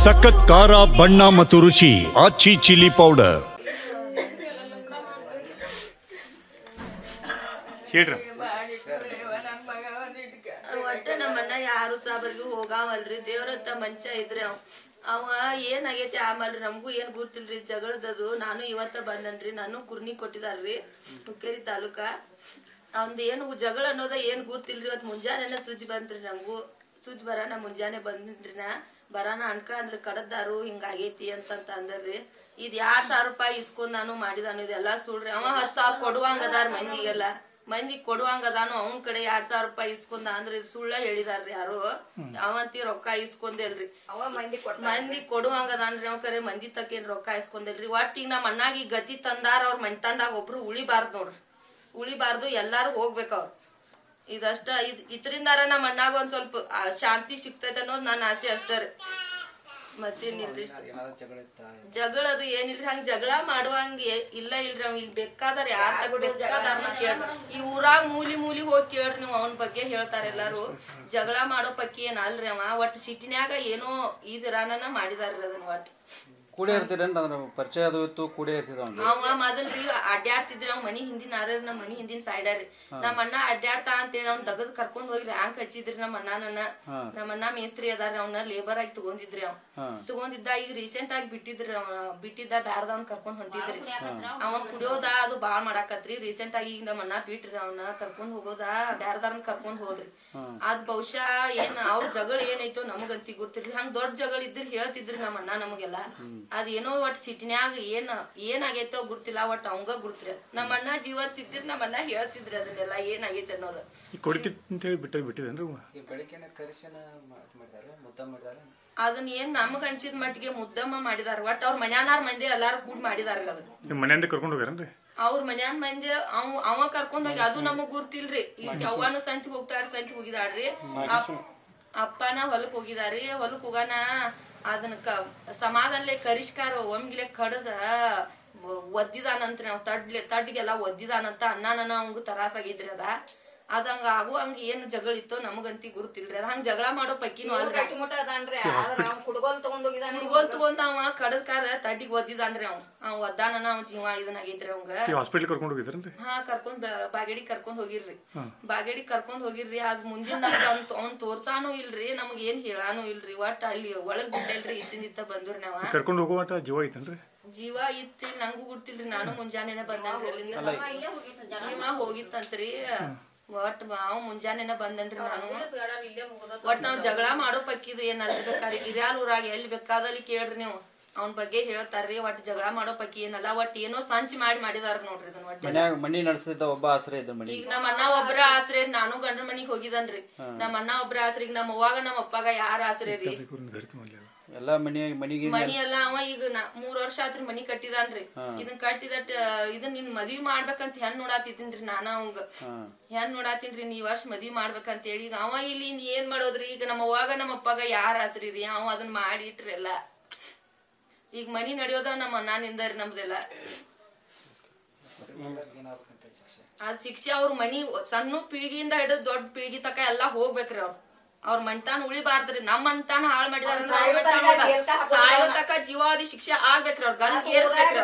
ಸಖತ್ ಖಾರ ಬಣ್ಣ ಮತ್ತು ರುಚಿ ಆಚಿ ಚಿಲ್ಲಿ ಪೌಡರ್. ಒಟ್ಟ ನಮ್ಮಣ್ಣ ಯಾರು ಸಾಬರ್ಗೂ ಹೋಗಾವಲ್ರಿ. ದೇವ್ರಂತ ಮನುಷ್ಯ ಇದ್ರಿ ಅವ ಏನಾಗೈತಿ ಆಮೇಲೆ ನಮಗೂ ಏನ್ ಗೊತ್ತಿಲ್ರಿ ಜಗಳದದು. ನಾನು ಇವತ್ತ ಬಂದನ್ರಿ, ನಾನು ಕುರ್ನಿ ಕೊಟ್ಟಿದಾರ್ರಿ ಹುಕ್ಕೇರಿ ತಾಲೂಕ. ಅವಂದ ಏನು ಜಗಳ ಅನ್ನೋದ ಏನ್ ಗೊತ್ತಿಲ್ರಿ. ಇವತ್ ಮುಂಜಾನೆ ಸುದ್ದಿ ಬಂತ್ರಿ, ನಮಗೂ ಸುದ್ದಿ ಬರಾನ ಮುಂಜಾನೆ ಬಂದ್ರಿ. ಬರಾನ ಅನ್ಕ ಅಂದ್ರ ಕಡದ್ದಾರು ಹಿಂಗಾಗೈತಿ ಅಂತ ಅಂದರ್ರಿ. ಇದ್ 2,000 ರೂಪಾಯಿ ಇಸ್ಕೊಂಡ್ ನಾನು ಮಾಡಿದಾನು. ಇದೆಲ್ಲಾ ಸುಳ್ರಿ. ಅವ 10,000 ಕೊಡುವಂಗದಾರ ಮಂದಿಗೆಲ್ಲ, ಮಂದಿ ಕೊಡುವಂಗದಾನು. ಅವನ್ ಕಡೆ 2,000 ರೂಪಾಯಿ ಇಸ್ಕೊಂಡ ಅಂದ್ರೆ ಸುಳ್ಳ ಹೇಳಿದಾರ್ರಿ ಯಾರು. ಅವಂತಿ ರೊಕ್ಕ ಇಸ್ಕೊಂದಿಲ್ರಿ, ಮಂದಿ ಕೊಡುವಂಗದಾನ್ರಿ. ಅವ್ ಕರೆ ಮಂದಿ ತಕ್ಕೇನ್ ರೊಕ್ಕ ಇಸ್ಕೊಂದಿಲ್ರಿ. ಒಟ್ಟ ಈಗ ನಮ್ಮ ಅಣ್ಣಾಗಿ ಗತಿ ತಂದಾರ. ಅವ್ರ ಮಣ್ತಂದಾಗ ಒಬ್ರು ಉಳಿಬಾರ್ದು ನೋಡ್ರಿ, ಉಳಿಬಾರ್ದು, ಎಲ್ಲಾರು ಹೋಗ್ಬೇಕ ಅವ್ರು. ಇದಷ್ಟ ಇದ್ರಿಂದಾರ ನಮ್ಮ ಅಣ್ಣಾಗ ಒಂದ್ ಸ್ವಲ್ಪ ಶಾಂತಿ ಸಿಗ್ತೈತೆ ಅನ್ನೋದು ನನ್ನ ಆಸೆ ಅಷ್ಟರಿ. ಮತ್ತೇನಿಲ್ರಿ. ಜಗಳದು ಏನಿಲ್ರಿ. ಹಂಗ ಜಗಳ ಮಾಡುವಂಗ ಇಲ್ಲ ಇಲ್ರಿ. ಅವ್ ಇಲ್ಲಿ ಬೇಕಾದಾರ ಯಾರ ಬೇಕಾದಾರನ ಕೇಳ್ರಿ. ಈ ಊರಾಗ ಮೂಲಿ ಹೋಗಿ ಕೇಳ್ರಿ ನೀವು, ಅವನ ಬಗ್ಗೆ ಹೇಳ್ತಾರ ಎಲ್ಲಾರು. ಜಗಳ ಮಾಡೋ ಪಕ್ಕಿ ಏನ್ ಅಲ್ರಿ. ಅವ ಒಟ್ಟು ಸಿಟಿನ್ಯಾಗ ಏನೋ ಇದರಾನ ಮಾಡಿದಾರ್ರಿ ಅದನ್ನ. ಒಟ್ಟು ಕೂಡೆ ಇರ್ತೀರೇನ್ರಿ? ಅದ್ರ ಪರಿಚಯ ಅದು ಇತ್ತು, ಕೂಡೆ ಇರ್ತಿದ್ವ ಅವ ಮೊದಲ್ರಿ ಅಡ್ಡಾಡ್ತಿದ್ರಿ. ಅವ್ ಮನಿ ಹಿಂದಿನ ನಮ್ ಮನಿ ಹಿಂದಿನ ಸೈಡ್ರಿ. ನಮ್ಮ ಅಣ್ಣ ಅಡ್ಡಾಡ್ತಾ ಅಂತೇಳಿ ಅವ್ನ ತಗದ್ ಕರ್ಕೊಂಡ್ ಹೋಗಿ ರ್ಯಾಂಕ್ ಹಚ್ಚಿದ್ರಿ ನಮ್ಮ ಅಣ್ಣನ. ನಮ್ಮ ಅಣ್ಣ ಮೇಸ್ತ್ರಿ ಅದಾರ, ಅವ್ನ ಲೇಬರ್ ಆಗಿ ತಗೊಂಡಿದ್ರಿ. ಅವ್ ತಗೊಂಡಿದ್ದ ಈಗ ರೀಸೆಂಟ್ ಆಗಿ ಬಿಟ್ಟಿದ್ರಿ. ಬಿಟ್ಟಿದ್ದ ಬ್ಯಾರದವ್ನ ಕರ್ಕೊಂಡ್ ಹೊಂಟಿದ್ರಿ. ಅವ ಕುಡಿಯೋದ ಅದು ಬಾಳ್ ಮಾಡಾಕತ್ರಿ. ರೀಸೆಂಟ್ ಆಗಿ ಈಗ ನಮ್ಮ ಅಣ್ಣ ಬಿಟ್ರಿ. ಅವ್ನ ಕರ್ಕೊಂಡ್ ಹೋಗೋದ ಬ್ಯಾರದವ್ರನ್ ಕರ್ಕೊಂಡ್ ಹೋದ್ರಿ. ಅದ್ ಬಹುಶಃ ಏನ್ ಅವ್ರ ಜಗಳ ಏನೈತೋ ನಮಗಂತಿ ಗೊತ್ತಿಲ್ರಿ. ಹಂಗ ದೊಡ್ಡ ಜಗಳ ಇದ್ರಿ ಹೇಳ್ತಿದ್ರಿ ನಮ್ಮ ಅಣ್ಣ ನಮಗೆಲ್ಲ. ಅದೇನೋ ಒಟ್ ಸಿಟಿನ್ಯಾಗ ಏನಾಗೈತೋ ಗುರ್ತಿಲ್ಲ. ಒಟ್ ಅವಂಗ ಗುರ್ತಿರ. ನಮ್ಮ ಅಣ್ಣ ಜೀವಂತ ಇದ್ರಿ, ನಮ್ಮ ಅಣ್ಣ ಹೇಳ್ತಿದ್ರಿ ಅದನ್ನೆಲ್ಲ ಏನಾಗೈತೆ ಅನ್ನೋದು. ಅದನ್ನ ಏನ್ ನಮಗ್ ಅನ್ಸಿದ ಮಟ್ಟಿಗೆ ಮುದ್ದಮ್ಮ ಮಾಡಿದಾರ. ಒಟ್ ಅವ್ರ ಮನ್ಯಾನಾರ್ ಮಂದಿ ಎಲ್ಲಾರು ಕೂಡ್ ಮಾಡಿದಾರ. ಅವ್ರ ಮನ್ಯಾನ ಮಂದಿ ಅವ ಕರ್ಕೊಂಡ್ ಹೋಗಿ ಅದು ನಮಗ್ ಗುರ್ತಿಲ್ರಿ. ಅವ್ವನು ಸಂತಿಗ್ ಹೋಗ್ತಾರ, ಸಂತಿಗ್ ಹೋಗಿದಾಳ್ರಿ. ಅಪ್ಪನ ಹೊಲಕ್ ಹೋಗಿದಾರಿ. ಹೊಲಕ್ ಹೋಗಾನ ಅದನ್ನ ಸಮಾಧಾನಲೆ ಕರಿಷ್ಕಾರ ಒಮ್ಗಿಲೆ ಕಡದ ಒದ್ದಿದಾನಂತ್ರಿ. ನಾವ್ ತಡ್ಗೆಲ್ಲ ಒದ್ದಿದಾನಂತ. ಅಣ್ಣನ ಅವಂಗ ತರಾಸಾಗಿದ್ರಿ ಅದ. ಅದಂಗ ಆಗುವಂಗ ಏನ್ ಜಗಳ ಇತ್ತೋ ನಮಗಂತಿ ಗುರುತಿಲ್ರಿ. ಅದ ಹಂಗ ಜಗಳ ಮಾಡೋ ಪಕ್ಕಿನೂ ಅಲ್ರಿ. ಕುಡ್ಗೋಲ್ ತಗೊಂಡ್ ಅವ ಕಡದ್ ಕಾರ ತಡ್ಡಿಗೆ ಒದ್ದಿದಾನ್ರಿ. ಅವ್ ಒದ್ದಾನ ಅವ್ ಜೀವ ಇದನ್ನಾಗೈತ್ರಿ ಅವಂಗ. ಹಾ ಕರ್ಕೊಂಡ್ ಬಾಗೇಡಿ ಕರ್ಕೊಂಡ್ ಹೋಗಿರ್ರಿ. ಬಾಗೇಡಿ ಕರ್ಕೊಂಡ್ ಹೋಗಿರ್ರಿ. ಅದ್ ಮುಂದಿನ ಅವ್ನ್ ತೋರ್ಸಾನು ಇಲ್ರಿ, ನಮಗ್ ಏನ್ ಹೇಳಾನು ಇಲ್ರಿ. ಒಟ್ಟ ಅಲ್ಲಿ ಒಳಗ್ ಬಿಟ್ಟಲ್ರಿ. ಇತ್ತಿಂದಿತ್ತ ಬಂದ್ರಿ ನಾವ. ಕರ್ಕೊಂಡ್ ಹೋಗುವ ಜೀವ ಐತನ್ರಿ. ಜೀವ ಇತ್ತು ನಂಗೂ ಗುರ್ತಿಲ್ರಿ. ನಾನು ಮುಂಜಾನೆನ ಬಂದನ್ರಿ ಅಲ್ಲಿಂದ. ಜೀವ ಹೋಗಿತ್ತಂತ್ರಿ. ಒಟ್ ಅವ್ ಮುಂಜಾನೆನ ಬಂದನ್ರಿ. ನಾನು ಒಟ್ ನಾವ್ ಜಗಳ ಮಾಡೋ ಪಕ್ಕಿದು ಏನ್ ಅಲ್ರಿ. ಬೇಕಾರಿ ಹಿರಿಯಾಲ್ ಊರಾಗ ಎಲ್ಲಿ ಬೇಕಾದಲ್ಲಿ ಕೇಳ್ರಿ ನೀವು, ಅವನ್ ಬಗ್ಗೆ ಹೇಳ್ತಾರ್ರಿ. ಒಟ್ ಜಗಳ ಮಾಡೋ ಪಕ್ಕಿ ಏನಲ್ಲ. ಒಟ್ ಏನೋ ಸಂಚಿ ಮಾಡಿದಾರ ನೋಡ್ರಿ ಇದನ್ನ. ಒಟ್ಟ ಮನಿ ನಡೆಸಿದ ಒಬ್ಬ ಆಶ್ರಯ ಇದ್ದ ಮನಿ. ಈಗ ನಮ್ಮ ಅಣ್ಣ ಒಬ್ರ ಆಶ್ರಯ. ನಾನು ಗಂಡ್ರ ಮನಿಗ್ ಹೋಗಿದನ್ರಿ. ನಮ್ಮ ಅಣ್ಣ ಒಬ್ರ ಆಶ್ರಯ. ಈಗ ನಮ್ಮ ಅವ್ವಾಗ ನಮ್ಮ ಅಪ್ಪಗ ಯಾರ ಆಶ್ರಯ ರೀ? ಎಲ್ಲಾ ಮನಿ ಎಲ್ಲ ಅವ ಈಗ 3 ವರ್ಷ ಆತ್ರಿ ಮನಿ ಕಟ್ಟಿದಾನ್ರಿ. ಇದನ್ ಕಟ್ಟಿದಟ್ ಇದನ್ ನಿನ್ ಮದ್ವಿ ಮಾಡ್ಬೇಕಂತ ಹೆಣ್ ನೋಡಾತಿದ್ದೀನ್ರಿ. ನಾನ ಅವಂಗ ಹೆಣ್ ನೋಡಾತೀನ್ರಿ, ನೀ ವರ್ಷ ಮದ್ವಿ ಮಾಡ್ಬೇಕಂತ ಹೇಳಿ. ಈಗ ಅವ ಇಲ್ಲಿ ನೀ ಏನ್ ಮಾಡೋದ್ರಿ? ಈಗ ನಮ್ಮ ಅವ್ವಾಗ ನಮ್ಮ ಅಪ್ಪಗ ಯಾರ ಆಸ್ರಿ ರೀ? ಅವ ಅದನ್ನ ಮಾಡಿಟ್ರಿ ಎಲ್ಲ. ಈಗ ಮನಿ ನಡೆಯೋದ ನಮ್ಮ ಅಣ್ಣನಿಂದರಿ ನಮ್ದೆಲ್ಲ. ಅದ್ ಶಿಕ್ಷೆ ಅವ್ರ ಮನಿ ಸಣ್ಣ ಪೀಳಿಗೆಯಿಂದ ಹಿಡಿದು ದೊಡ್ಡ ಪೀಳಿಗೆ ತಕ ಎಲ್ಲಾ ಹೋಗ್ಬೇಕ್ರಿ. ಅವ್ರ ಮನ್ತಾನ ಉಳಿಬಾರ್ದ್ರಿ. ನಮ್ ಮನ್ತಾನ ಹಾಳ್ ಮಾಡಿದಾರ. ಸಾಯೋ ತಕ ಜೀವಾದಿ ಶಿಕ್ಷೆ ಆಗ್ಬೇಕ್ರಿ. ಅವ್ರ ಗನ್ ಕೇರ್ಸ್ಬೇಕ್ರಿ.